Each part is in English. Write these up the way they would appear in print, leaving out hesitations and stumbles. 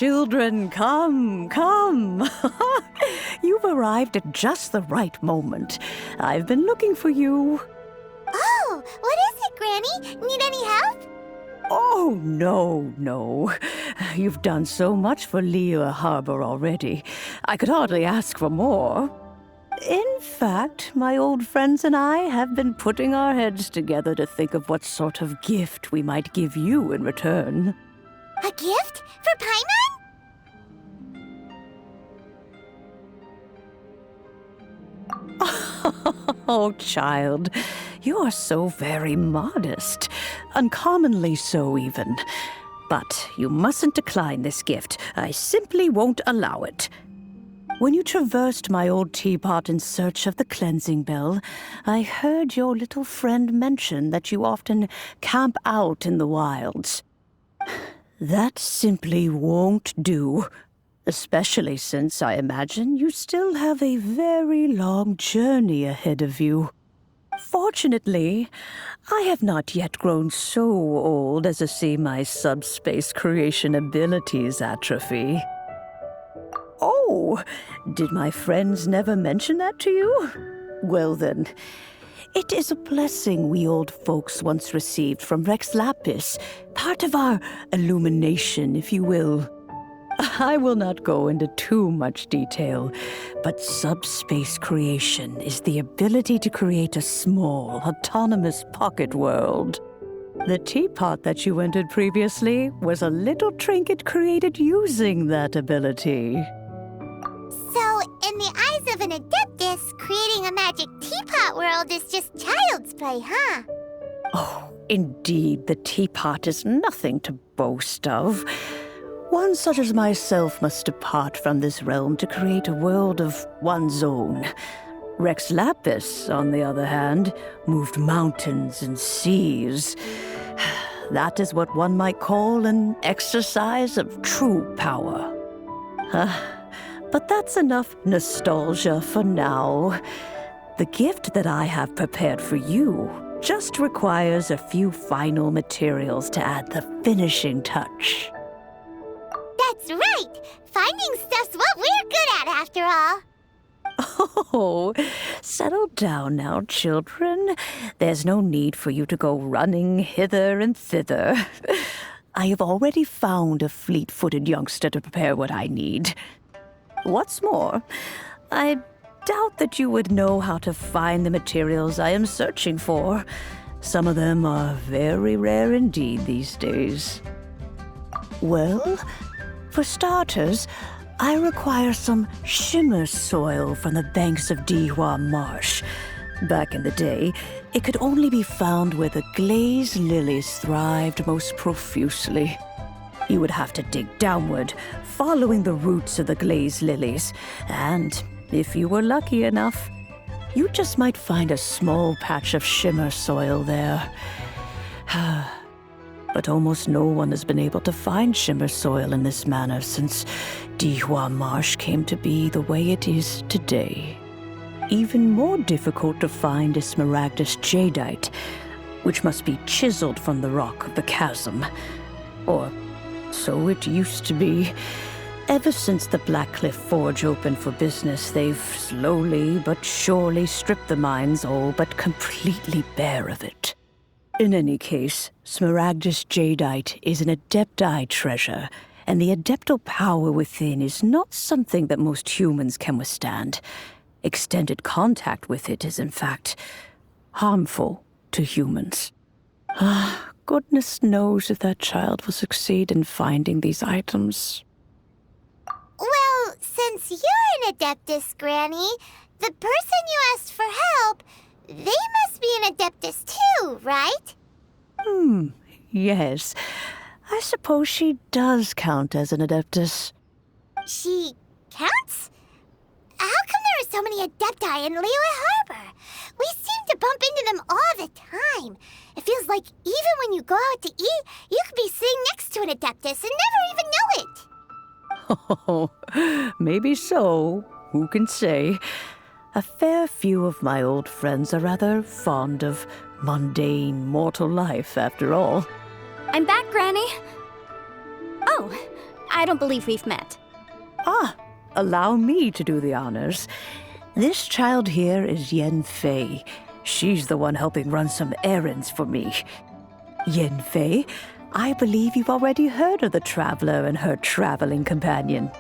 children, come. You've arrived at just the right moment. I've been looking for you. Oh, what is it, Granny? Need any help? Oh, no. You've done so much for Liyue Harbor already. I could hardly ask for more. In fact, my old friends and I have been putting our heads together to think of what sort of gift we might give you in return. A gift? For Paimon? Oh, child, you are so very modest. Uncommonly so, even. But you mustn't decline this gift. I simply won't allow it. When you traversed my old teapot in search of the cleansing bell, I heard your little friend mention that you often camp out in the wilds. That simply won't do. Especially since I imagine you still have a very long journey ahead of you. Fortunately, I have not yet grown so old as to see my subspace creation abilities atrophy. Oh, did my friends never mention that to you? Well then, it is a blessing we old folks once received from Rex Lapis, part of our illumination, if you will. I will not go into too much detail, but subspace creation is the ability to create a small, autonomous pocket world. The teapot that you entered previously was a little trinket created using that ability. So, in the eyes of an Adeptus, creating a magic teapot world is just child's play, huh? Oh, indeed, the teapot is nothing to boast of. One such as myself must depart from this realm to create a world of one's own. Rex Lapis, on the other hand, moved mountains and seas. That is what one might call an exercise of true power. But that's enough nostalgia for now. The gift that I have prepared for you just requires a few final materials to add the finishing touch. That's right! Finding stuff's what we're good at, after all. Oh, settle down now, children. There's no need for you to go running hither and thither. I have already found a fleet-footed youngster to prepare what I need. What's more, I doubt that you would know how to find the materials I am searching for. Some of them are very rare indeed these days. Well, for starters, I require some shimmer soil from the banks of Dihua Marsh. Back in the day, it could only be found where the glazed lilies thrived most profusely. You would have to dig downward, following the roots of the glazed lilies, and if you were lucky enough, you just might find a small patch of shimmer soil there. But almost no one has been able to find shimmer soil in this manner since Dihua Marsh came to be the way it is today. Even more difficult to find is smaragdus jadeite, which must be chiseled from the rock of the chasm. Or so it used to be. Ever since the Blackcliff Forge opened for business, they've slowly but surely stripped the mines all but completely bare of it. In any case, smaragdus jadeite is an adepti treasure, and the adeptal power within is not something that most humans can withstand. Extended contact with it is, in fact, harmful to humans. Goodness knows if that child will succeed in finding these items. Well, since you're an Adeptus, Granny, the person you asked for help, they must be an Adeptus too, right? Yes. I suppose she does count as an Adeptus. She counts? How come there are so many Adepti in Liyue Harbor? We seem to bump into them all the time. It feels like even when you go out to eat, you could be sitting next to an Adeptus and never even know it. Oh, maybe so. Who can say? A fair few of my old friends are rather fond of mundane mortal life, after all. I'm back, Granny. Oh, I don't believe we've met. Ah, allow me to do the honors. This child here is Yanfei. She's the one helping run some errands for me. Yanfei, I believe you've already heard of the traveler and her traveling companion.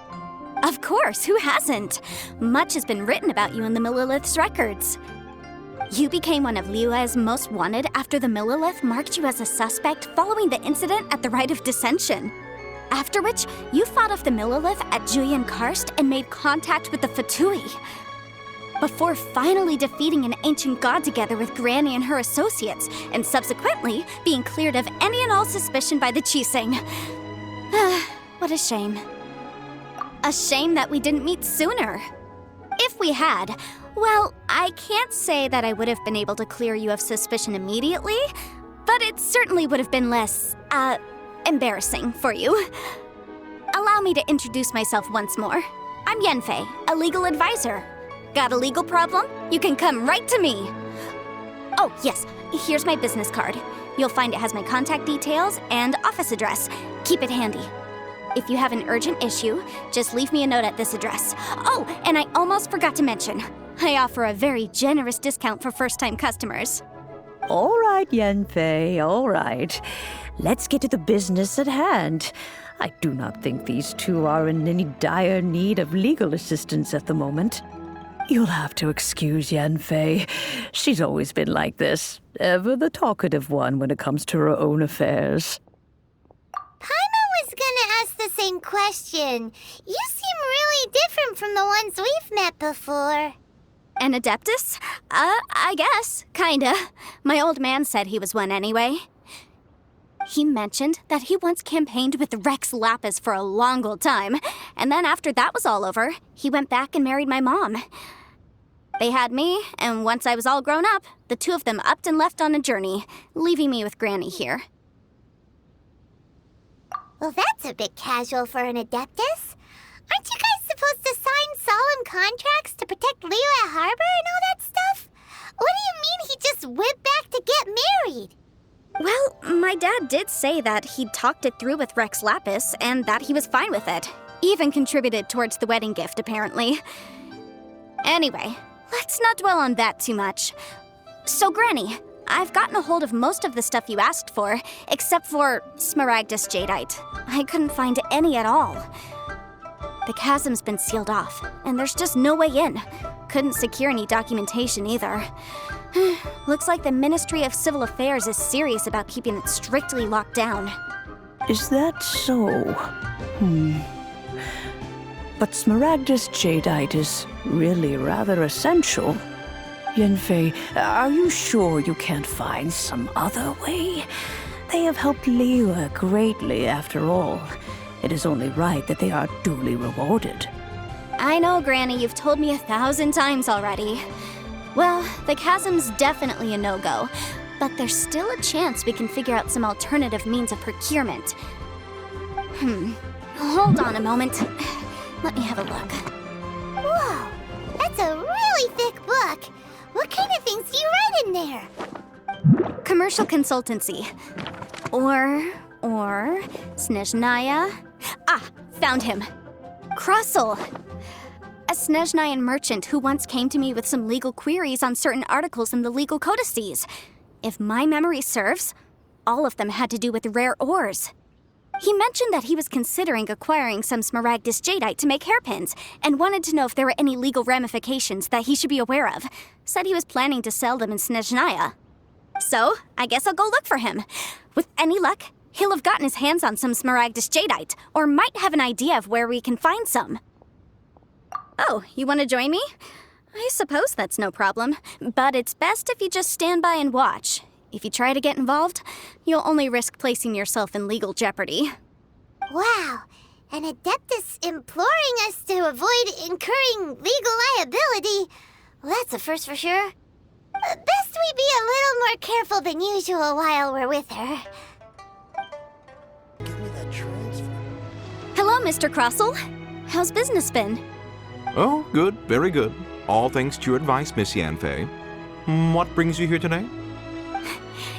Of course, who hasn't? Much has been written about you in the Millilith's records. You became one of Liyue's most wanted after the Millilith marked you as a suspect following the incident at the Rite of Dissension. After which, you fought off the Millilith at Julian Karst and made contact with the Fatui. Before finally defeating an ancient god together with Granny and her associates, and subsequently being cleared of any and all suspicion by the Chiseng. What a shame. A shame that we didn't meet sooner. If we had, well, I can't say that I would have been able to clear you of suspicion immediately, but it certainly would have been less, embarrassing for you. Allow me to introduce myself once more. I'm Yanfei, a legal advisor. Got a legal problem? You can come right to me. Oh, yes, here's my business card. You'll find it has my contact details and office address. Keep it handy. If you have an urgent issue, just leave me a note at this address. Oh, and I almost forgot to mention, I offer a very generous discount for first-time customers. All right, Yanfei, all right. Let's get to the business at hand. I do not think these two are in any dire need of legal assistance at the moment. You'll have to excuse Yanfei. She's always been like this, ever the talkative one when it comes to her own affairs. Paimon was gonna ask the same question. You seem really different from the ones we've met before. An Adeptus? I guess, kinda. My old man said he was one anyway. He mentioned that he once campaigned with Rex Lapis for a long old time, and then after that was all over, he went back and married my mom. They had me, and once I was all grown up, the two of them upped and left on a journey, leaving me with Granny here. Well, that's a bit casual for an Adeptus. Aren't you guys supposed to sign solemn contracts to protect Liyue Harbor and all that stuff? What do you mean he just went back to get married? Well, my dad did say that he'd talked it through with Rex Lapis and that he was fine with it. Even contributed towards the wedding gift, apparently. Anyway, let's not dwell on that too much. So, Granny, I've gotten a hold of most of the stuff you asked for, except for Smaragdus Jadeite. I couldn't find any at all. The chasm's been sealed off, and there's just no way in. Couldn't secure any documentation either. Looks like the Ministry of Civil Affairs is serious about keeping it strictly locked down. Is that so? But Smaragdus Jadeite is really rather essential. Yanfei, are you sure you can't find some other way? They have helped Liyue greatly after all. It is only right that they are duly rewarded. I know, Granny, you've told me 1,000 times already. Well, the chasm's definitely a no-go, but there's still a chance we can figure out some alternative means of procurement. Hold on a moment. Let me have a look. Whoa, that's a really thick book. What kind of things do you write in there? Commercial consultancy. Or Snezhnaya. Ah, found him. Krusel. A Snezhnayan merchant who once came to me with some legal queries on certain articles in the legal codices. If my memory serves, all of them had to do with rare ores. He mentioned that he was considering acquiring some Smaragdus Jadeite to make hairpins, and wanted to know if there were any legal ramifications that he should be aware of. Said he was planning to sell them in Snezhnaya. So, I guess I'll go look for him. With any luck, he'll have gotten his hands on some Smaragdus Jadeite, or might have an idea of where we can find some. Oh, you want to join me? I suppose that's no problem, but it's best if you just stand by and watch. If you try to get involved, you'll only risk placing yourself in legal jeopardy. Wow, an Adeptus imploring us to avoid incurring legal liability. Well, that's a first for sure. Best we be a little more careful than usual while we're with her. Give me that transfer. Hello, Mr. Crossell. How's business been? Oh, good, very good. All thanks to your advice, Miss Yanfei. What brings you here today?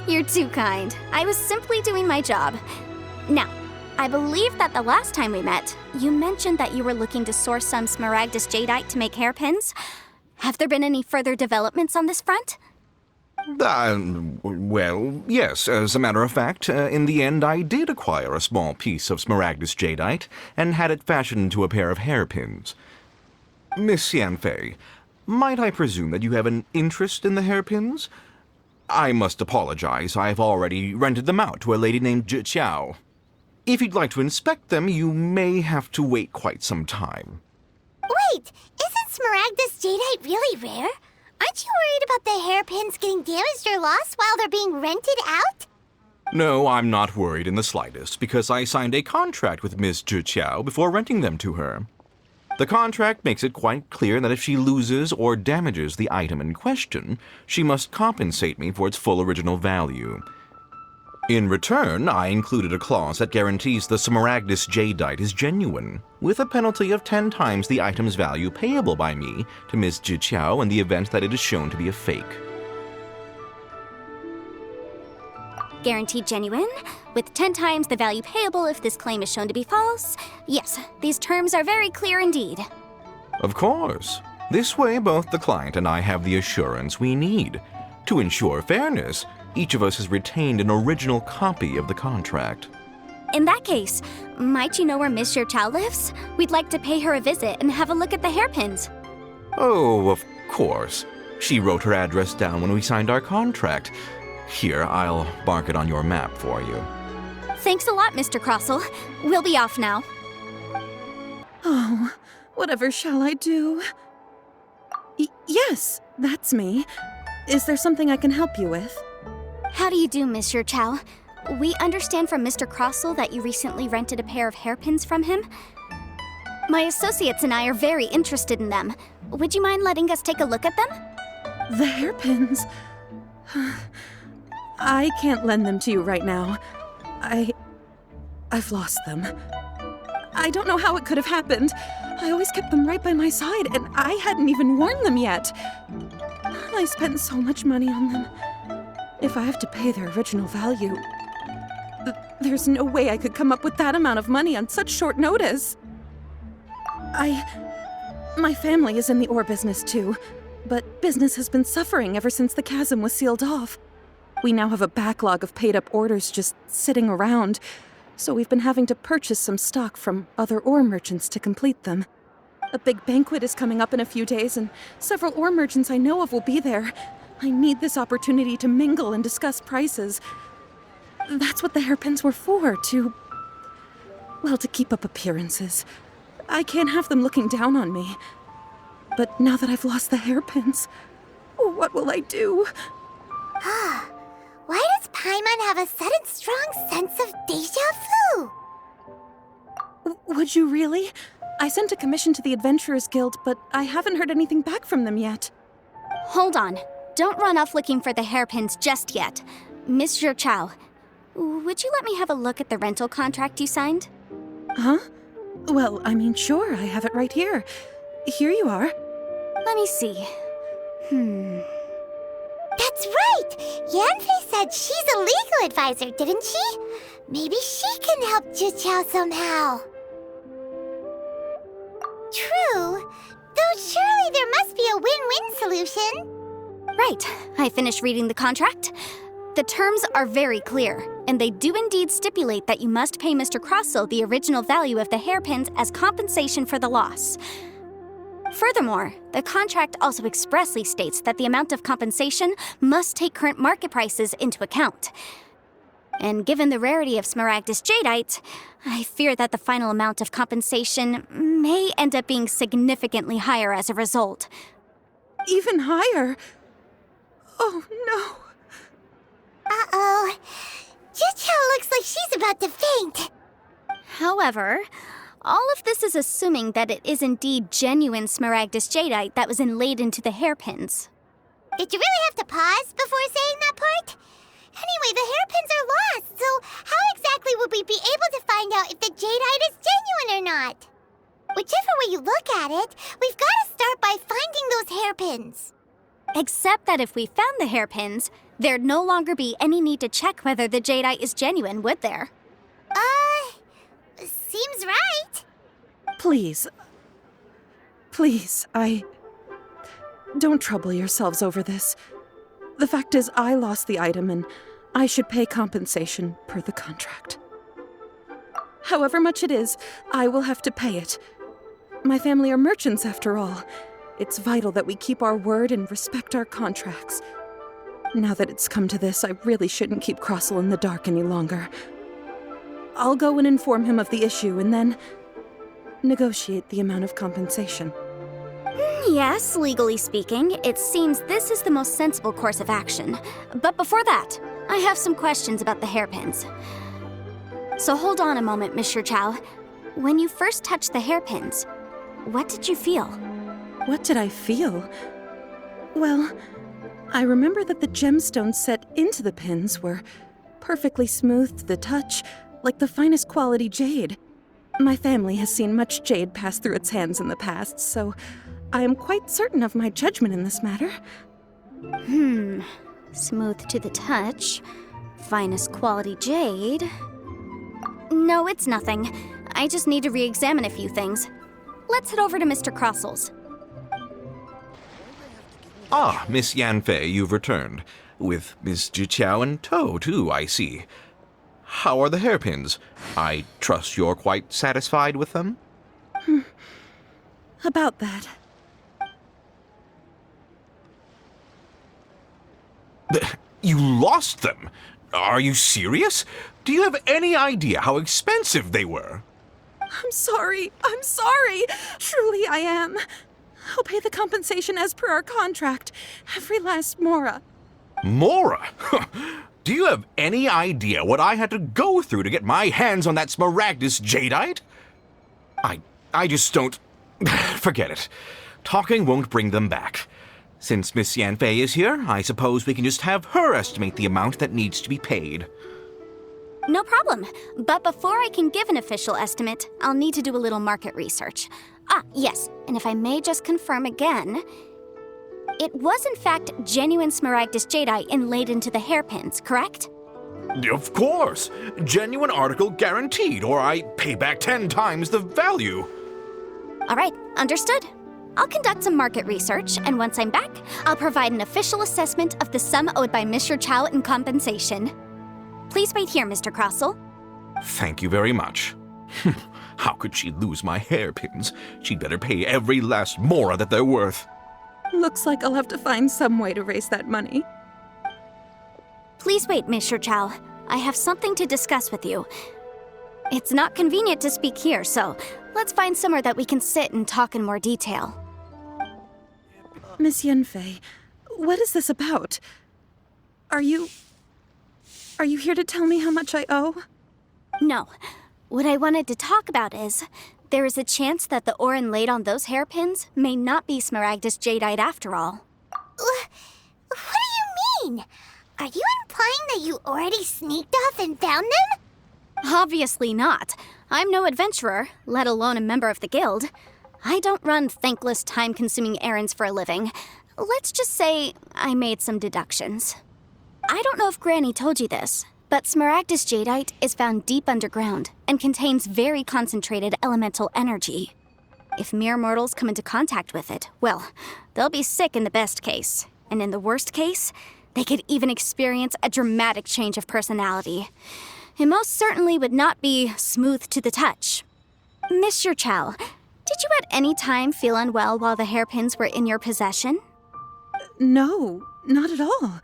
You're too kind. I was simply doing my job. Now, I believe that the last time we met, you mentioned that you were looking to source some smaragdus jadeite to make hairpins. Have there been any further developments on this front? Well, yes. As a matter of fact, in the end I did acquire a small piece of smaragdus jadeite and had it fashioned into a pair of hairpins. Miss Yanfei, might I presume that you have an interest in the hairpins? I must apologize. I've already rented them out to a lady named Zhiqiao. If you'd like to inspect them, you may have to wait quite some time. Wait, isn't smaragdus jadeite really rare? Aren't you worried about the hairpins getting damaged or lost while they're being rented out? No, I'm not worried in the slightest, because I signed a contract with Miss Zhiqiao before renting them to her. The contract makes it quite clear that if she loses or damages the item in question, she must compensate me for its full original value. In return, I included a clause that guarantees the smaragdus jadeite is genuine, with a penalty of 10 times the item's value payable by me to Ms. Zhiqiao in the event that it is shown to be a fake. Guaranteed genuine, with 10 times the value payable if this claim is shown to be false. Yes, these terms are very clear indeed. Of course. This way, both the client and I have the assurance we need. To ensure fairness, each of us has retained an original copy of the contract. In that case, might you know where Miss Zhiqiao lives? We'd like to pay her a visit and have a look at the hairpins. Oh, of course. She wrote her address down when we signed our contract. Here, I'll mark it on your map for you. Thanks a lot, Mr. Crossell. We'll be off now. Oh, whatever shall I do? Yes, that's me. Is there something I can help you with? How do you do, Miss Zhiqiao? We understand from Mr. Crossell that you recently rented a pair of hairpins from him. My associates and I are very interested in them. Would you mind letting us take a look at them? The hairpins? I can't lend them to you right now. I've lost them. I don't know how it could have happened. I always kept them right by my side, and I hadn't even worn them yet. I spent so much money on them. If I have to pay their original value, there's no way I could come up with that amount of money on such short notice. My family is in the ore business too, but business has been suffering ever since the chasm was sealed off. We now have a backlog of paid-up orders just sitting around, so we've been having to purchase some stock from other ore merchants to complete them. A big banquet is coming up in a few days, and several ore merchants I know of will be there. I need this opportunity to mingle and discuss prices. That's what the hairpins were for, to keep up appearances. I can't have them looking down on me. But now that I've lost the hairpins, what will I do? Why does Paimon have a sudden strong sense of déjà vu? Would you really? I sent a commission to the Adventurers Guild, but I haven't heard anything back from them yet. Hold on. Don't run off looking for the hairpins just yet. Miss Zhiqiao, would you let me have a look at the rental contract you signed? Huh? Well, I mean, sure, I have it right here. Here you are. Let me see. That's right! Yanfei said she's a legal advisor, didn't she? Maybe she can help Zhiqiao somehow. True, though surely there must be a win-win solution. Right. I finished reading the contract. The terms are very clear, and they do indeed stipulate that you must pay Mr. Crossell the original value of the hairpins as compensation for the loss. Furthermore, the contract also expressly states that the amount of compensation must take current market prices into account. And given the rarity of smaragdus jadeite, I fear that the final amount of compensation may end up being significantly higher as a result. Even higher? Oh, no. Uh-oh. Zhiqiao looks like she's about to faint. However, all of this is assuming that it is indeed genuine smaragdus jadeite that was inlaid into the hairpins. Did you really have to pause before saying that part? Anyway, the hairpins are lost, so how exactly would we be able to find out if the jadeite is genuine or not? Whichever way you look at it, we've got to start by finding those hairpins. Except that if we found the hairpins, there'd no longer be any need to check whether the jadeite is genuine, would there? Seems right. Please. Please, Don't trouble yourselves over this. The fact is, I lost the item and I should pay compensation per the contract. However much it is, I will have to pay it. My family are merchants, after all. It's vital that we keep our word and respect our contracts. Now that it's come to this, I really shouldn't keep Crossel in the dark any longer. I'll go and inform him of the issue and then negotiate the amount of compensation. Yes, legally speaking, it seems this is the most sensible course of action. But before that, I have some questions about the hairpins. So hold on a moment, Mr. Chow. When you first touched the hairpins, what did you feel? What did I feel? Well, I remember that the gemstones set into the pins were perfectly smooth to the touch, like the finest quality jade. My family has seen much jade pass through its hands in the past, so I am quite certain of my judgment in this matter. Smooth to the touch, finest quality jade. No, it's nothing. I just need to re-examine a few things. Let's head over to Mr. Crossel's. Ah, Miss Yanfei, you've returned. With Miss Jiqiao in tow, too, I see. How are the hairpins? I trust you're quite satisfied with them? About that. You lost them? Are you serious? Do you have any idea how expensive they were? I'm sorry. Truly I am. I'll pay the compensation as per our contract. Every last mora. Mora? Do you have any idea what I had to go through to get my hands on that Smaragdus jadeite? I just don't... Forget it. Talking won't bring them back. Since Miss Yanfei is here, I suppose we can just have her estimate the amount that needs to be paid. No problem. But before I can give an official estimate, I'll need to do a little market research. Ah, yes, and if I may just confirm again, it was in fact genuine Smaragdus jadeite inlaid into the hairpins, correct? Of course! Genuine article guaranteed, or I pay back 10 times the value. All right, understood. I'll conduct some market research, and once I'm back, I'll provide an official assessment of the sum owed by Mr. Chow in compensation. Please wait here, Mr. Crossel. Thank you very much. How could she lose my hairpins? She'd better pay every last mora that they're worth. Looks like I'll have to find some way to raise that money. Please wait, Mr. Chow. I have something to discuss with you. It's not convenient to speak here, so let's find somewhere that we can sit and talk in more detail. Miss Yanfei, what is this about? Are you here to tell me how much I owe? No. What I wanted to talk about is, there is a chance that the ore inlaid on those hairpins may not be Smaragdus jadeite after all. What do you mean? Are you implying that you already sneaked off and found them? Obviously not. I'm no adventurer, let alone a member of the guild. I don't run thankless, time-consuming errands for a living. Let's just say I made some deductions. I don't know if Granny told you this, but Smaragdus jadeite is found deep underground and contains very concentrated elemental energy. If mere mortals come into contact with it, well, they'll be sick in the best case. And in the worst case, they could even experience a dramatic change of personality. It most certainly would not be smooth to the touch. Mr. Chow, did you at any time feel unwell while the hairpins were in your possession? No, not at all.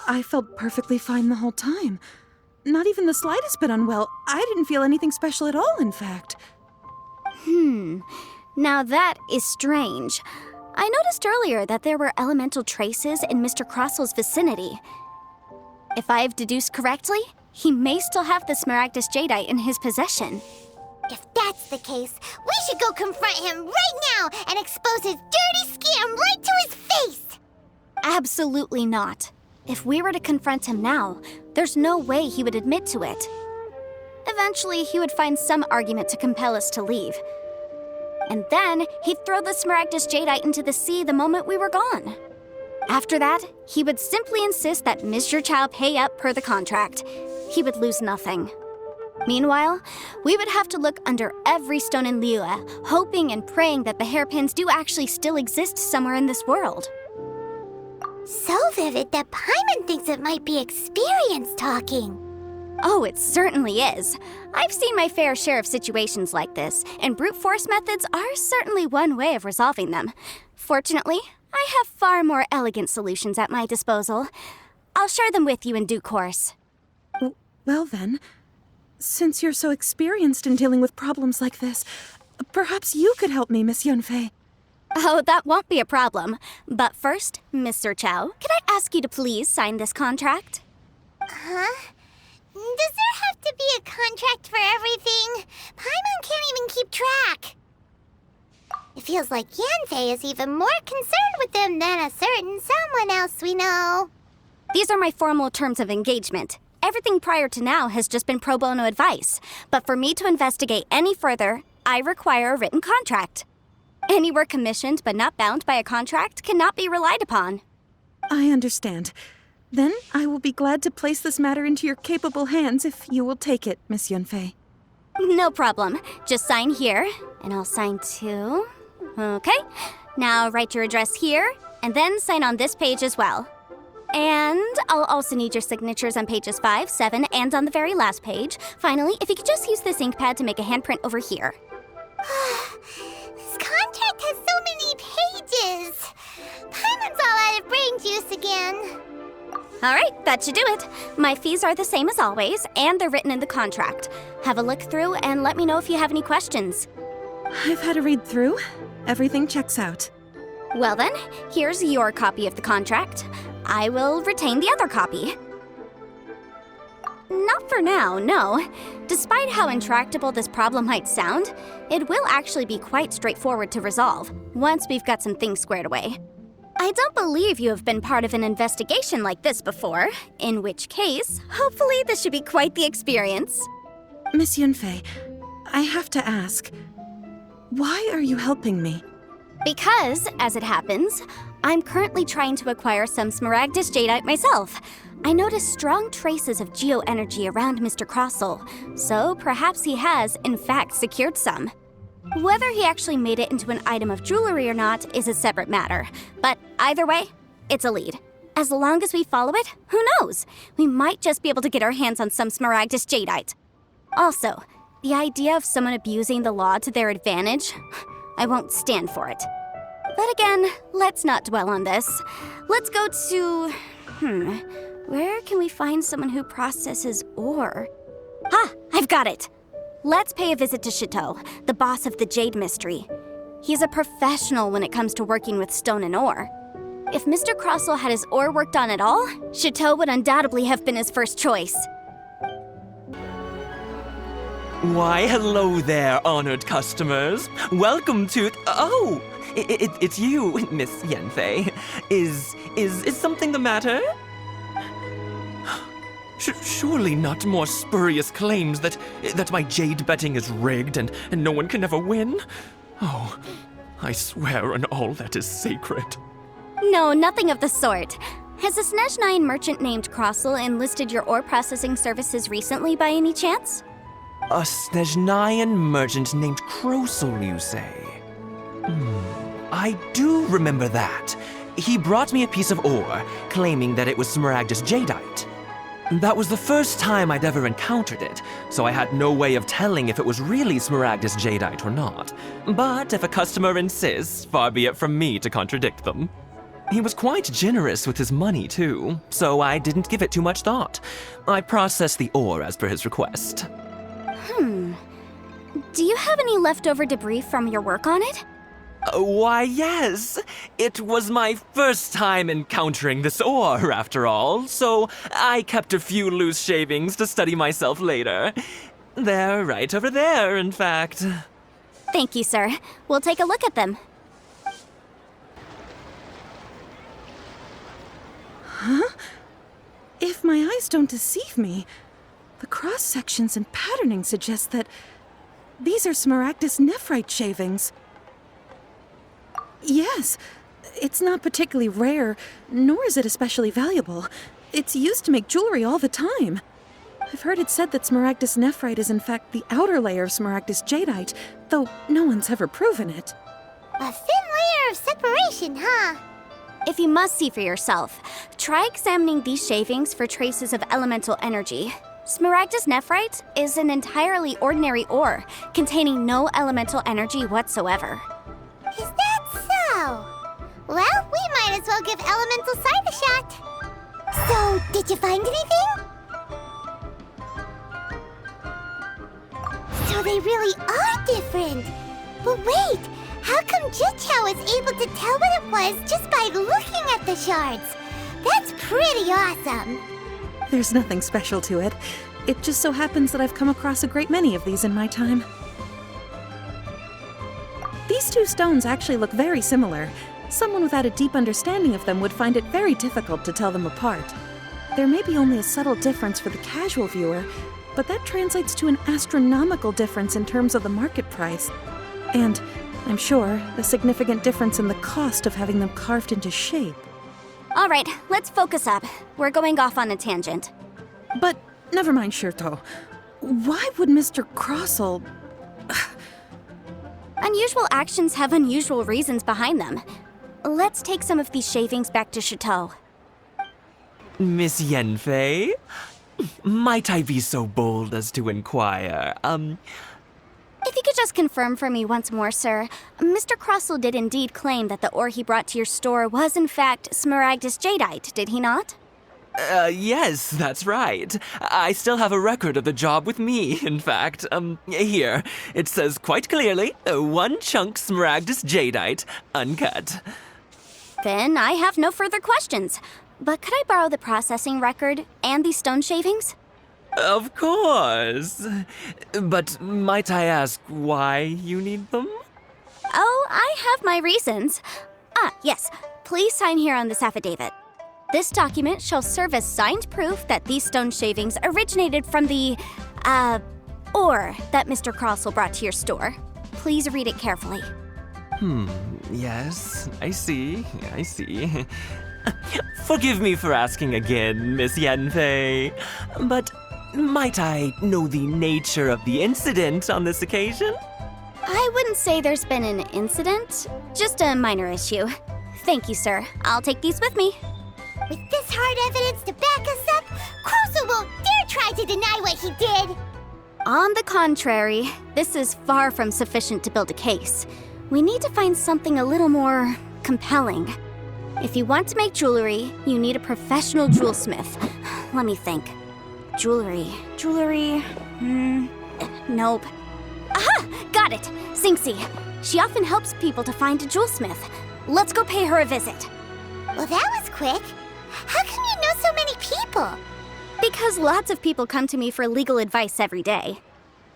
I felt perfectly fine the whole time. Not even the slightest bit unwell. I didn't feel anything special at all, in fact. Now that is strange. I noticed earlier that there were elemental traces in Mr. Crossel's vicinity. If I've deduced correctly, he may still have the Smaragdus jadeite in his possession. If that's the case, we should go confront him right now and expose his dirty scam right to his face! Absolutely not. If we were to confront him now, there's no way he would admit to it. Eventually, he would find some argument to compel us to leave. And then, he'd throw the Smaragdus jadeite into the sea the moment we were gone. After that, he would simply insist that Mr. Chow pay up per the contract. He would lose nothing. Meanwhile, we would have to look under every stone in Liyue, hoping and praying that the hairpins do actually still exist somewhere in this world. So vivid that Paimon thinks it might be experience talking. Oh, it certainly is. I've seen my fair share of situations like this, and brute force methods are certainly one way of resolving them. Fortunately, I have far more elegant solutions at my disposal. I'll share them with you in due course. Well then, since you're so experienced in dealing with problems like this, perhaps you could help me, Miss Yunfei. Oh, that won't be a problem. But first, Mr. Chow, could I ask you to please sign this contract? Huh? Does there have to be a contract for everything? Paimon can't even keep track. It feels like Yanfei is even more concerned with them than a certain someone else we know. These are my formal terms of engagement. Everything prior to now has just been pro bono advice. But for me to investigate any further, I require a written contract. Any work commissioned but not bound by a contract cannot be relied upon. I understand. Then I will be glad to place this matter into your capable hands if you will take it, Miss Yunfei. No problem. Just sign here, and I'll sign too. Okay. Now write your address here, and then sign on this page as well. And I'll also need your signatures on pages 5, 7, and on the very last page. Finally, if you could just use this ink pad to make a handprint over here. This contract has so many pages. Paimon's all out of brain juice again. All right, that should do it. My fees are the same as always, and they're written in the contract. Have a look through and let me know if you have any questions. I've had a read through. Everything checks out. Well then, here's your copy of the contract. I will retain the other copy. Not for now, no. Despite how intractable this problem might sound, it will actually be quite straightforward to resolve, once we've got some things squared away. I don't believe you have been part of an investigation like this before, in which case, hopefully this should be quite the experience. Miss Yunfei, I have to ask, why are you helping me? Because, as it happens, I'm currently trying to acquire some Smaragdus Jadeite myself. I noticed strong traces of geoenergy around Mr. Crossel, so perhaps he has, in fact, secured some. Whether he actually made it into an item of jewelry or not is a separate matter, but either way, it's a lead. As long as we follow it, who knows? We might just be able to get our hands on some Smaragdus Jadeite. Also, the idea of someone abusing the law to their advantage, I won't stand for it. But again, let's not dwell on this. Let's go to... where can we find someone who processes ore? Ah, I've got it! Let's pay a visit to Chateau, the boss of the Jade Mystery. He's a professional when it comes to working with stone and ore. If Mr. Crossel had his ore worked on at all, Chateau would undoubtedly have been his first choice. Why, hello there, honored customers. Welcome to... Oh, it's you, Miss Yanfei. Is something the matter? Surely not more spurious claims that my jade betting is rigged and no one can ever win? Oh, I swear on all that is sacred. No, nothing of the sort. Has a Snezhnine merchant named Crossel enlisted your ore processing services recently by any chance? A Snezhnine merchant named Crossel, you say? I do remember that. He brought me a piece of ore, claiming that it was Smaragdus Jadeite. That was the first time I'd ever encountered it, so I had no way of telling if it was really Smaragdus Jadeite or not. But if a customer insists, far be it from me to contradict them. He was quite generous with his money, too, so I didn't give it too much thought. I processed the ore as per his request. Do you have any leftover debris from your work on it? Why, yes. It was my first time encountering this ore, after all, so I kept a few loose shavings to study myself later. They're right over there, in fact. Thank you, sir. We'll take a look at them. If my eyes don't deceive me, the cross-sections and patterning suggest that these are Smaragdus nephrite shavings. Yes, it's not particularly rare, nor is it especially valuable. It's used to make jewelry all the time. I've heard it said that smaragdus nephrite is in fact the outer layer of smaragdus jadeite, though no one's ever proven it. A thin layer of separation, huh? If you must see for yourself, try examining these shavings for traces of elemental energy. Smaragdus nephrite is an entirely ordinary ore, containing no elemental energy whatsoever. Is that so? Well, we might as well give elemental sight a shot. So, did you find anything? So they really are different. But wait, how come Jichao was able to tell what it was just by looking at the shards? That's pretty awesome. There's nothing special to it. It just so happens that I've come across a great many of these in my time. These two stones actually look very similar. Someone without a deep understanding of them would find it very difficult to tell them apart. There may be only a subtle difference for the casual viewer, but that translates to an astronomical difference in terms of the market price. And, I'm sure, a significant difference in the cost of having them carved into shape. All right, let's focus up. We're going off on a tangent. But, never mind, Shirto. Why would Mr. Crossell... Unusual actions have unusual reasons behind them. Let's take some of these shavings back to Chateau. Miss Yanfei? Might I be so bold as to inquire, If you could just confirm for me once more, sir. Mr. Crossell did indeed claim that the ore he brought to your store was in fact smaragdus jadeite, did he not? Yes, that's right. I still have a record of the job with me, in fact. Here. It says quite clearly, 1 chunk smaragdus jadeite, uncut. Then I have no further questions. But could I borrow the processing record and these stone shavings? Of course. But might I ask why you need them? Oh, I have my reasons. Yes. Please sign here on this affidavit. This document shall serve as signed proof that these stone shavings originated from the, ore that Mr. Crossell brought to your store. Please read it carefully. Yes, I see. Forgive me for asking again, Miss Yanfei, but might I know the nature of the incident on this occasion? I wouldn't say there's been an incident, just a minor issue. Thank you, sir. I'll take these with me. With this hard evidence to back us up, Crossell won't dare try to deny what he did. On the contrary, this is far from sufficient to build a case. We need to find something a little more compelling. If you want to make jewelry, you need a professional jewelsmith. Let me think. Jewelry. Nope. Aha! Got it! Xingxi. She often helps people to find a jewelsmith. Let's go pay her a visit. Well, that was quick. How come you know so many people? Because lots of people come to me for legal advice every day.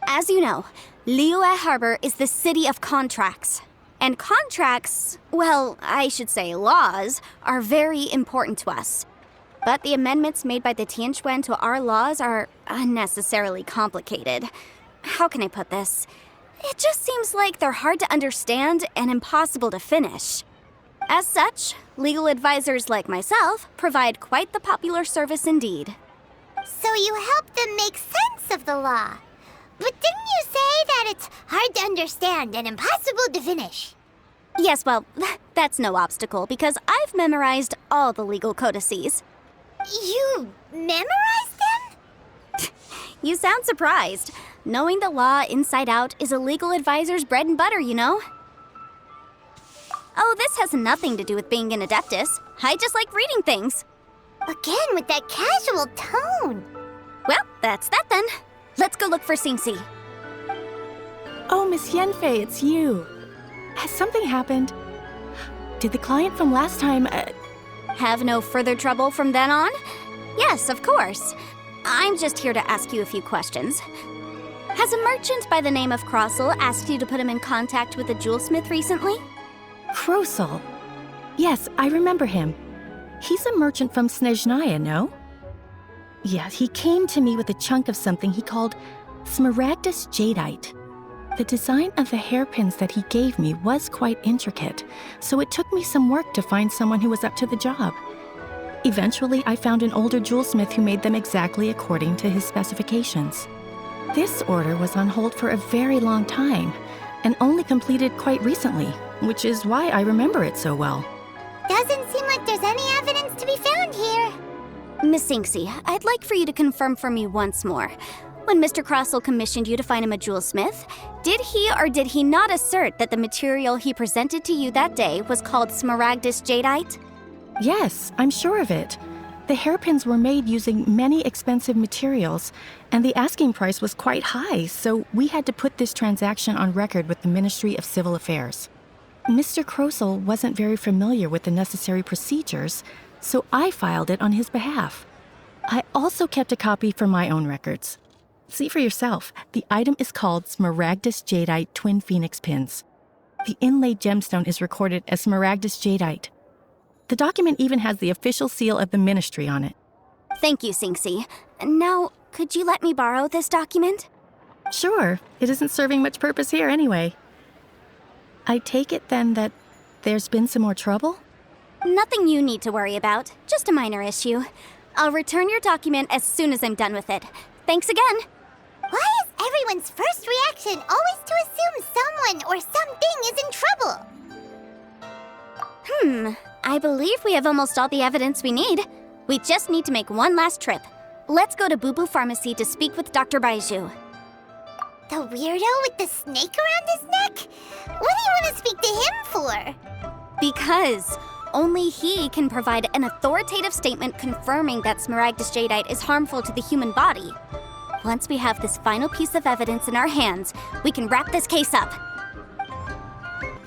As you know, Liyue Harbor is the city of contracts. And contracts, well, I should say laws, are very important to us. But the amendments made by the Tianquan to our laws are unnecessarily complicated. How can I put this? It just seems like they're hard to understand and impossible to finish. As such, legal advisors like myself provide quite the popular service indeed. So you help them make sense of the law. But didn't you say that it's hard to understand and impossible to finish? Yes, well, that's no obstacle because I've memorized all the legal codices. You memorized them? You sound surprised. Knowing the law inside out is a legal advisor's bread and butter, you know? Oh, this has nothing to do with being an adeptus. I just like reading things. Again, with that casual tone. Well, that's that then. Let's go look for Xingxi. Oh, Miss Yanfei, it's you. Has something happened? Did the client from last time, Have no further trouble from then on? Yes, of course. I'm just here to ask you a few questions. Has a merchant by the name of Crossell asked you to put him in contact with a jewelsmith recently? Crossell? Yes, I remember him. He's a merchant from Snezhnaya, no? Yes, he came to me with a chunk of something he called smaragdus jadeite. The design of the hairpins that he gave me was quite intricate, so it took me some work to find someone who was up to the job. Eventually, I found an older jewelsmith who made them exactly according to his specifications. This order was on hold for a very long time, and only completed quite recently, which is why I remember it so well. Doesn't seem like there's any evidence to be found here. Miss Sinksy, I'd like for you to confirm for me once more. When Mr. Crossell commissioned you to find him a jewelsmith, did he or did he not assert that the material he presented to you that day was called smaragdus jadeite? Yes, I'm sure of it. The hairpins were made using many expensive materials, and the asking price was quite high, so we had to put this transaction on record with the Ministry of Civil Affairs. Mr. Crossell wasn't very familiar with the necessary procedures, so I filed it on his behalf. I also kept a copy for my own records. See for yourself, the item is called Smaragdus Jadeite Twin Phoenix Pins. The inlaid gemstone is recorded as Smaragdus Jadeite. The document even has the official seal of the ministry on it. Thank you, Sinksy. Now, could you let me borrow this document? Sure, it isn't serving much purpose here anyway. I take it then that there's been some more trouble? Nothing you need to worry about, just a minor issue. I'll return your document as soon as I'm done with it. Thanks again. Why is everyone's first reaction always to assume someone or something is in trouble? I believe we have almost all the evidence we need. We just need to make one last trip. Let's go to Boo Boo Pharmacy to speak with Dr. Baiju. The weirdo with the snake around his neck? What do you want to speak to him for? Because only he can provide an authoritative statement confirming that smaragdus jadeite is harmful to the human body. Once we have this final piece of evidence in our hands, we can wrap this case up.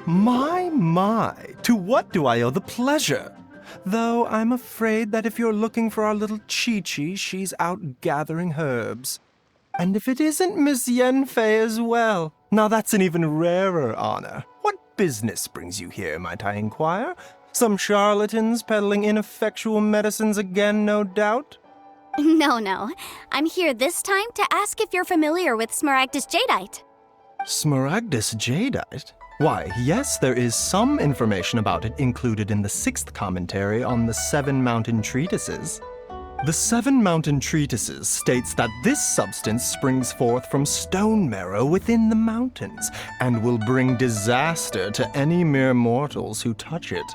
My, to what do I owe the pleasure? Though I'm afraid that if you're looking for our little Chi-Chi, she's out gathering herbs. And if it isn't Miss Yanfei as well, now that's an even rarer honor. What business brings you here, might I inquire? Some charlatans peddling ineffectual medicines again, no doubt? No. I'm here this time to ask if you're familiar with smaragdus jadeite. Smaragdus jadeite? Why, yes, there is some information about it included in the 6th commentary on the 7 Mountain Treatises. The 7 Mountain Treatises states that this substance springs forth from stone marrow within the mountains and will bring disaster to any mere mortals who touch it.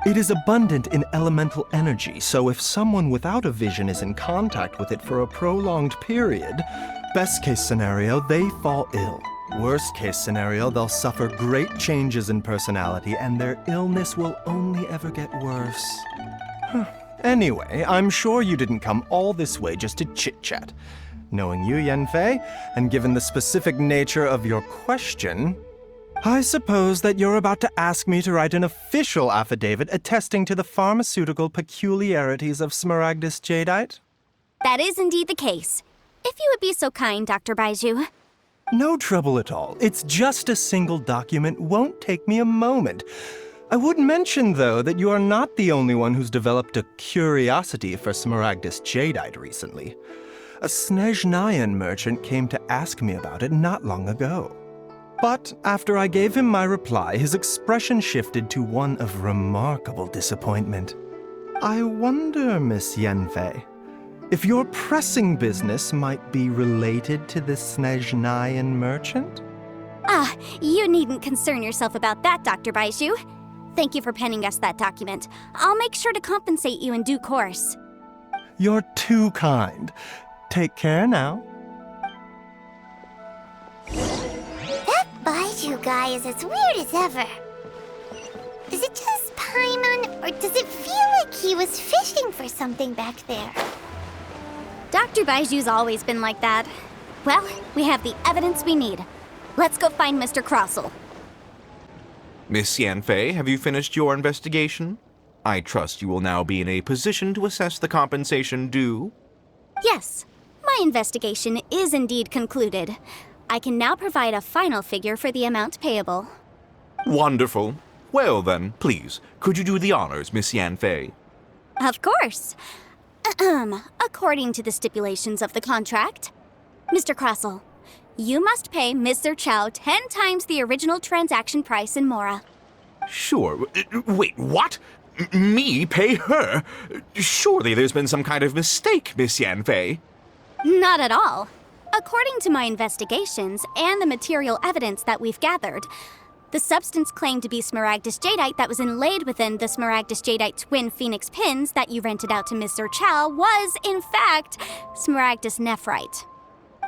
It is abundant in elemental energy, so if someone without a vision is in contact with it for a prolonged period, best case scenario, they fall ill. Worst case scenario, they'll suffer great changes in personality and their illness will only ever get worse. Anyway, I'm sure you didn't come all this way just to chit-chat. Knowing you, Yanfei, and given the specific nature of your question, I suppose that you're about to ask me to write an official affidavit attesting to the pharmaceutical peculiarities of smaragdus jadeite? That is indeed the case. If you would be so kind, Dr. Baiju. No trouble at all. It's just a single document. Won't take me a moment. I would mention, though, that you are not the only one who's developed a curiosity for smaragdus jadeite recently. A Snezhnayan merchant came to ask me about it not long ago. But after I gave him my reply, his expression shifted to one of remarkable disappointment. I wonder, Miss Yanfei, if your pressing business might be related to the Snezhnayan merchant? You needn't concern yourself about that, Dr. Baiju. Thank you for penning us that document. I'll make sure to compensate you in due course. You're too kind. Take care now. That Baiju guy is as weird as ever. Is it just Paimon, or does it feel like he was fishing for something back there? Dr. Baiju's always been like that. Well, we have the evidence we need. Let's go find Mr. Crossell. Miss Yanfei, have you finished your investigation? I trust you will now be in a position to assess the compensation due. Yes, my investigation is indeed concluded. I can now provide a final figure for the amount payable. Wonderful. Well then, please, could you do the honors, Miss Yanfei? Of course. According to the stipulations of the contract, Mr. Crossell, you must pay Mr. Chow 10 times the original transaction price in Mora. Sure. Wait, what? Me pay her? Surely there's been some kind of mistake, Miss Yanfei. Not at all. According to my investigations and the material evidence that we've gathered, the substance claimed to be smaragdus jadeite that was inlaid within the smaragdus jadeite twin phoenix pins that you rented out to Mr. Chow was, in fact, smaragdus nephrite.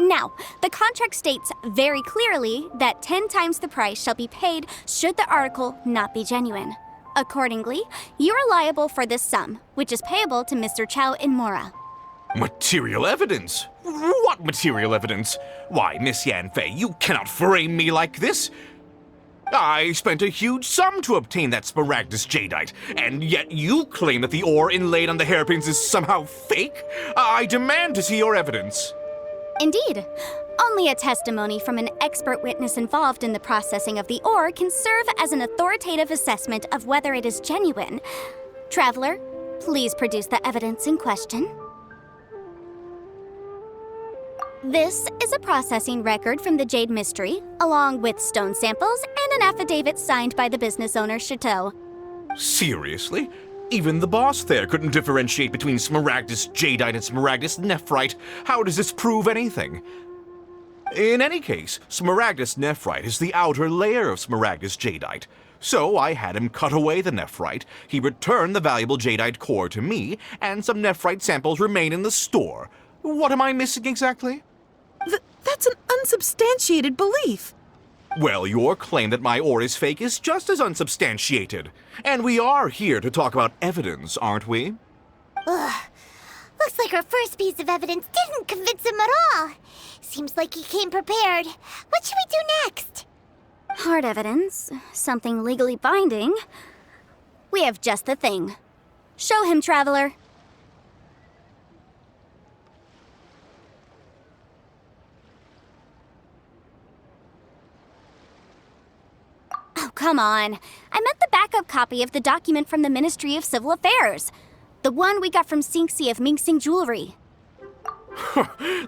Now, the contract states very clearly that 10 times the price shall be paid should the article not be genuine. Accordingly, you are liable for this sum, which is payable to Mr. Chow in Mora. Material evidence? What material evidence? Why, Miss Yanfei, you cannot frame me like this. I spent a huge sum to obtain that smaragdus jadeite, and yet you claim that the ore inlaid on the hairpins is somehow fake? I demand to see your evidence. Indeed. Only a testimony from an expert witness involved in the processing of the ore can serve as an authoritative assessment of whether it is genuine. Traveler, please produce the evidence in question. This is a processing record from the Jade Mystery, along with stone samples and an affidavit signed by the business owner, Chateau. Seriously? Even the boss there couldn't differentiate between smaragdus jadeite and smaragdus nephrite. How does this prove anything? In any case, smaragdus nephrite is the outer layer of smaragdus jadeite. So I had him cut away the nephrite, he returned the valuable jadeite core to me, and some nephrite samples remain in the store. What am I missing exactly? That's an unsubstantiated belief. Well, your claim that my ore is fake is just as unsubstantiated. And we are here to talk about evidence, aren't we? Ugh. Looks like our first piece of evidence didn't convince him at all. Seems like he came prepared. What should we do next? Hard evidence, something legally binding. We have just the thing. Show him, Traveler. Oh, come on. I meant the backup copy of the document from the Ministry of Civil Affairs. The one we got from Xingxi of Mingxing Jewelry.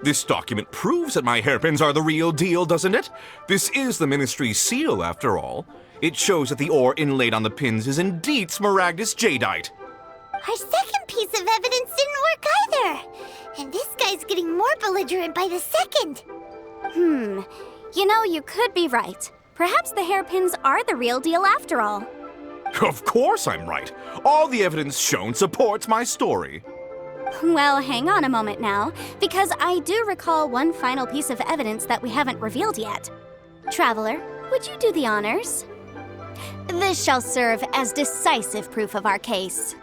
This document proves that my hairpins are the real deal, doesn't it? This is the Ministry's seal, after all. It shows that the ore inlaid on the pins is indeed smaragdus jadeite. Our second piece of evidence didn't work either. And this guy's getting more belligerent by the second. You know, you could be right. Perhaps the hairpins are the real deal after all. Of course I'm right. All the evidence shown supports my story. Well, hang on a moment now, because I do recall one final piece of evidence that we haven't revealed yet. Traveler, would you do the honors? This shall serve as decisive proof of our case.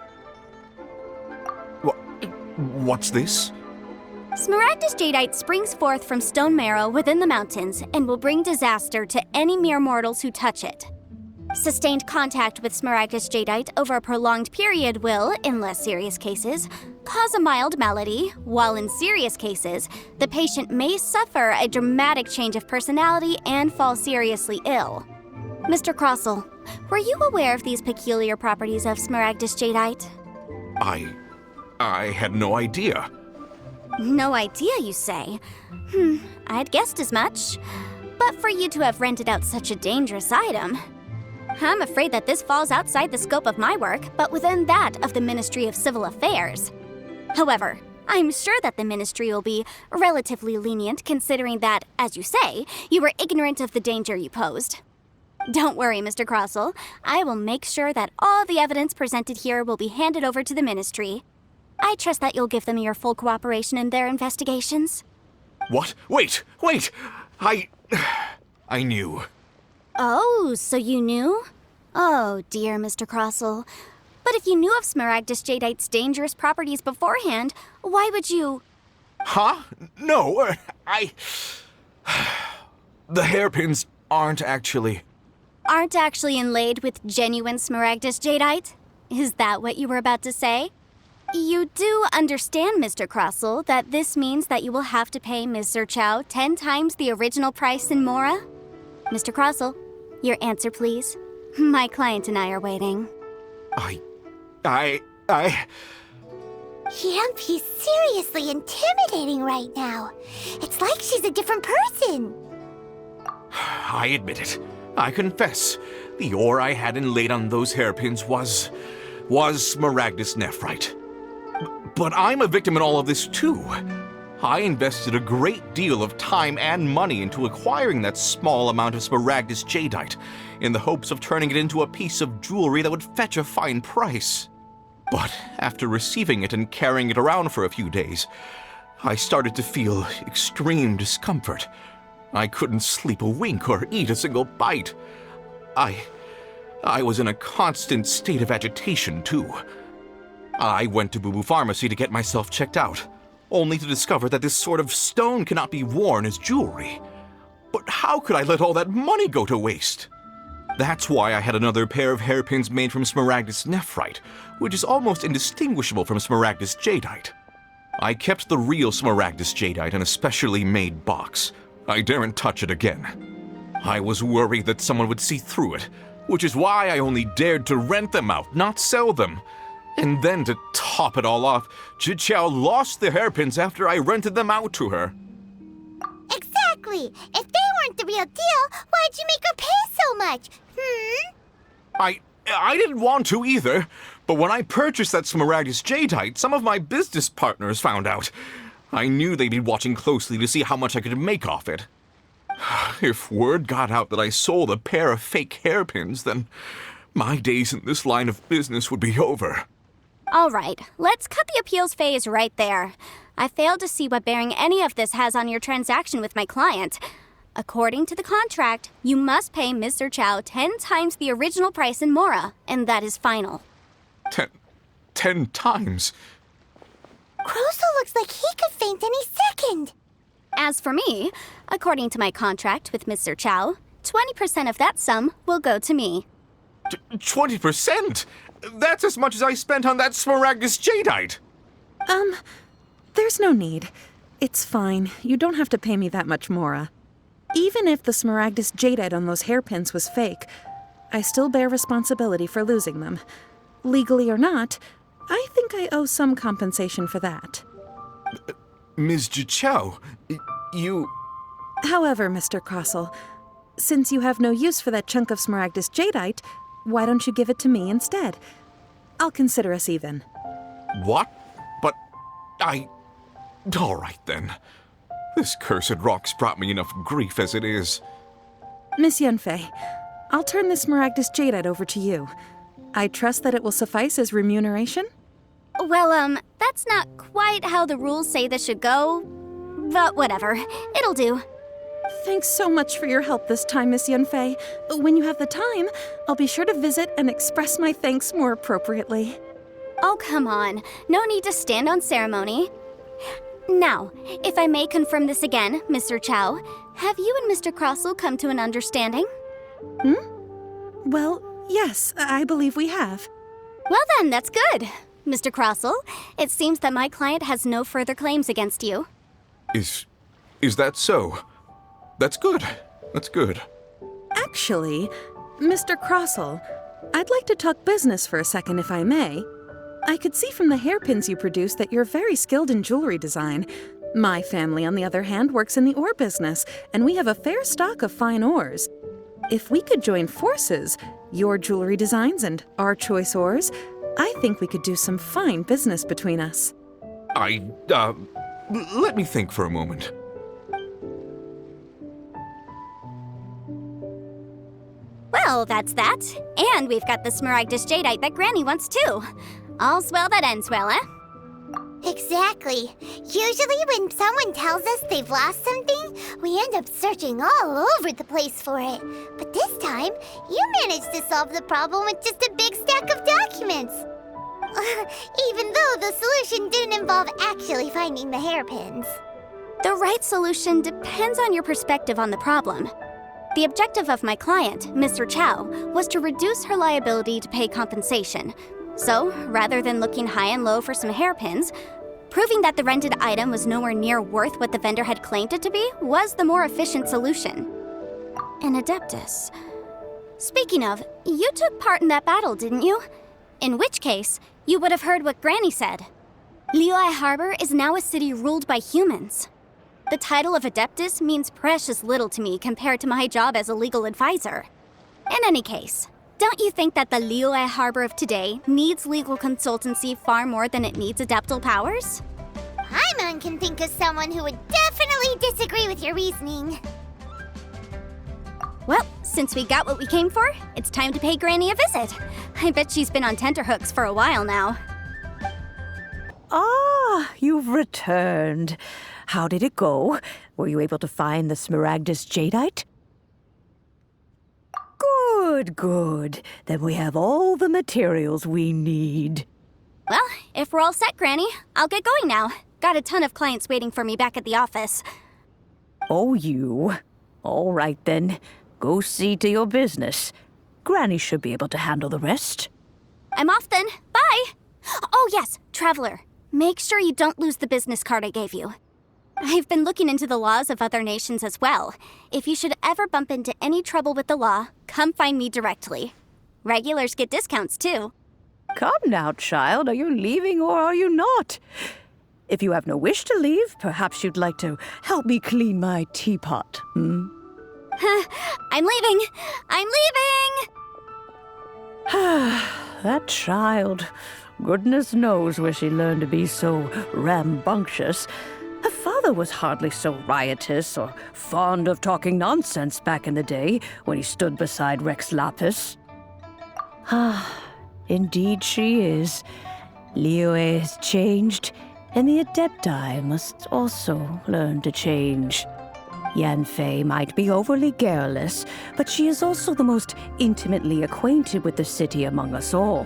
What's this? Smaragdus jadeite springs forth from stone marrow within the mountains and will bring disaster to any mere mortals who touch it. Sustained contact with smaragdus jadeite over a prolonged period will, in less serious cases, cause a mild malady, while in serious cases, the patient may suffer a dramatic change of personality and fall seriously ill. Mr. Crossell, were you aware of these peculiar properties of smaragdus jadeite? I had no idea. No idea, you say? I'd guessed as much. But for you to have rented out such a dangerous item, I'm afraid that this falls outside the scope of my work, but within that of the Ministry of Civil Affairs. However, I'm sure that the Ministry will be relatively lenient considering that, as you say, you were ignorant of the danger you posed. Don't worry, Mr. Crossell. I will make sure that all the evidence presented here will be handed over to the Ministry. I trust that you'll give them your full cooperation in their investigations. What? Wait! I knew. Oh, so you knew? Oh, dear Mr. Crossell. But if you knew of smaragdus jadeite's dangerous properties beforehand, why would you... Huh? No, The hairpins aren't actually inlaid with genuine smaragdus jadeite? Is that what you were about to say? You do understand, Mr. Crossell, that this means that you will have to pay Mr. Chow 10 times the original price in Mora? Mr. Crossell, your answer, please. My client and I are waiting. Yampy's seriously intimidating right now. It's like she's a different person. I admit it. I confess. The ore I had inlaid on those hairpins was was Smaragdus Nephrite. But I'm a victim in all of this too. I invested a great deal of time and money into acquiring that small amount of Smaragdus Jadeite, in the hopes of turning it into a piece of jewelry that would fetch a fine price. But after receiving it and carrying it around for a few days, I started to feel extreme discomfort. I couldn't sleep a wink or eat a single bite. I was in a constant state of agitation, too. I went to Boo Boo Pharmacy to get myself checked out, only to discover that this sort of stone cannot be worn as jewelry. But how could I let all that money go to waste? That's why I had another pair of hairpins made from Smaragdus Nephrite, which is almost indistinguishable from Smaragdus Jadeite. I kept the real Smaragdus Jadeite in a specially made box. I daren't touch it again. I was worried that someone would see through it, which is why I only dared to rent them out, not sell them. And then to top it all off, Zhiqiao lost the hairpins after I rented them out to her. Exactly! If they weren't the real deal, why'd you make her pay so much? I didn't want to either, but when I purchased that Smaragdus Jadeite, some of my business partners found out. I knew they'd be watching closely to see how much I could make off it. If word got out that I sold a pair of fake hairpins, then my days in this line of business would be over. All right, let's cut the appeals phase right there. I failed to see what bearing any of this has on your transaction with my client. According to the contract, you must pay Mr. Chow 10 times the original price in Mora, and that is final. 10 times? Crosel looks like he could faint any second. As for me, according to my contract with Mr. Chow, 20% of that sum will go to me. 20%? That's as much as I spent on that Smaragdus Jadeite! There's no need. It's fine. You don't have to pay me that much, Mora. Even if the Smaragdus Jadeite on those hairpins was fake, I still bear responsibility for losing them. Legally or not, I think I owe some compensation for that. Ms. Zhiqiao, you... However, Mr. Crossell, since you have no use for that chunk of Smaragdus Jadeite, why don't you give it to me instead? I'll consider us even. What? But all right then. This cursed rock's brought me enough grief as it is. Miss Yunfei, I'll turn this Smaragdus Jadeite over to you. I trust that it will suffice as remuneration? Well, that's not quite how the rules say this should go, but whatever. It'll do. Thanks so much for your help this time, Miss Yunfei. When you have the time, I'll be sure to visit and express my thanks more appropriately. Oh, come on. No need to stand on ceremony. Now, if I may confirm this again, Mr. Chow, have you and Mr. Crossell come to an understanding? Well, yes, I believe we have. Well then, that's good. Mr. Crossell, it seems that my client has no further claims against you. Is that so? That's good. That's good. Actually, Mr. Crossell, I'd like to talk business for a second if I may. I could see from the hairpins you produce that you're very skilled in jewelry design. My family, on the other hand, works in the ore business, and we have a fair stock of fine ores. If we could join forces, your jewelry designs and our choice ores, I think we could do some fine business between us. Let me think for a moment. Well, that's that. And we've got the Smaragdus Jadeite that Granny wants too. All's well that ends well, eh? Exactly. Usually when someone tells us they've lost something, we end up searching all over the place for it. But this time, you managed to solve the problem with just a big stack of documents. Even though the solution didn't involve actually finding the hairpins. The right solution depends on your perspective on the problem. The objective of my client, Mr. Chow, was to reduce her liability to pay compensation. So, rather than looking high and low for some hairpins, proving that the rented item was nowhere near worth what the vendor had claimed it to be was the more efficient solution. An Adeptus. Speaking of, you took part in that battle, didn't you? In which case, you would have heard what Granny said. Liyue Harbor is now a city ruled by humans. The title of Adeptus means precious little to me compared to my job as a legal advisor. In any case, Don't you think that the Liyue Harbor of today needs legal consultancy far more than it needs adeptal powers? Paimon can think of someone who would definitely disagree with your reasoning. Well, since we got what we came for, it's time to pay Granny a visit. I bet she's been on tenterhooks for a while now. Ah, you've returned. How did it go? Were you able to find the Smaragdus Jadeite? Good, good. Then we have all the materials we need. Well, if we're all set, Granny, I'll get going now. Got a ton of clients waiting for me back at the office. Oh, you. All right, then. Go see to your business. Granny should be able to handle the rest. I'm off then. Bye! Oh yes, Traveler. Make sure you don't lose the business card I gave you. I've been looking into the laws of other nations as well. If you should ever bump into any trouble with the law, come find me directly. Regulars get discounts too. Come now, child. Are you leaving or are you not? If you have no wish to leave, perhaps you'd like to help me clean my teapot, hmm? I'm leaving! I'm leaving! That child. Goodness knows where she learned to be so rambunctious. Her father was hardly so riotous or fond of talking nonsense back in the day when he stood beside Rex Lapis. Indeed she is. Liyue has changed, and the Adepti must also learn to change. Yanfei might be overly garrulous, but she is also the most intimately acquainted with the city among us all.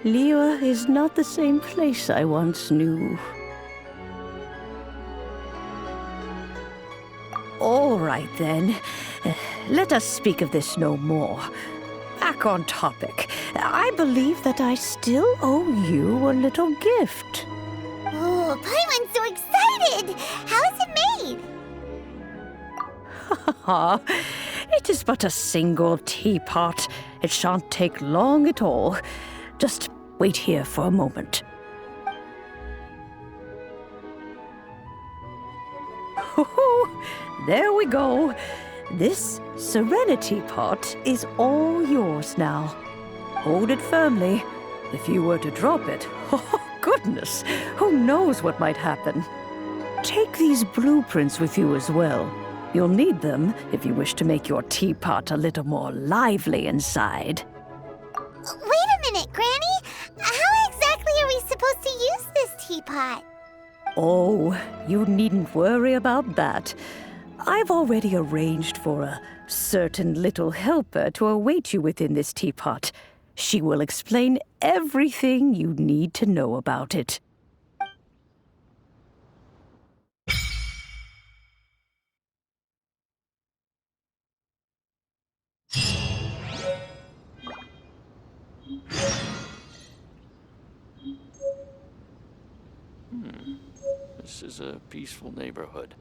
Liyue is not the same place I once knew. All right, then. Let us speak of this no more. Back on topic. I believe that I still owe you a little gift. Oh, Paimon's so excited! How is it made? It is but a single teapot. It shan't take long at all. Just wait here for a moment. There we go. This Serenity pot is all yours now. Hold it firmly. If you were to drop it, oh goodness, who knows what might happen. Take these blueprints with you as well. You'll need them if you wish to make your teapot a little more lively inside. Wait a minute, Granny! How exactly are we supposed to use this teapot? Oh, you needn't worry about that. I've already arranged for a certain little helper to await you within this teapot. She will explain everything you need to know about it. This is a peaceful neighborhood.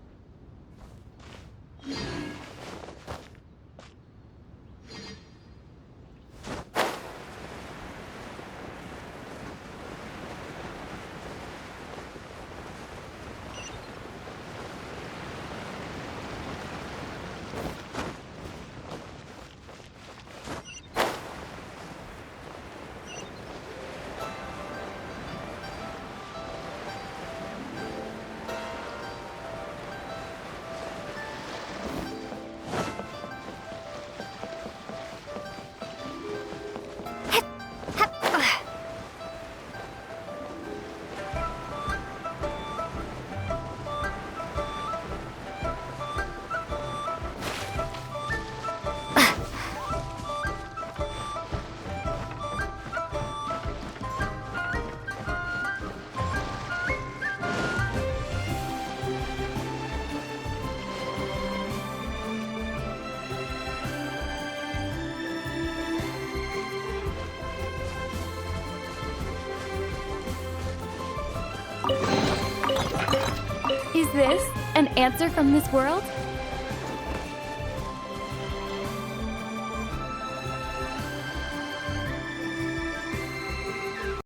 Is this an answer from this world?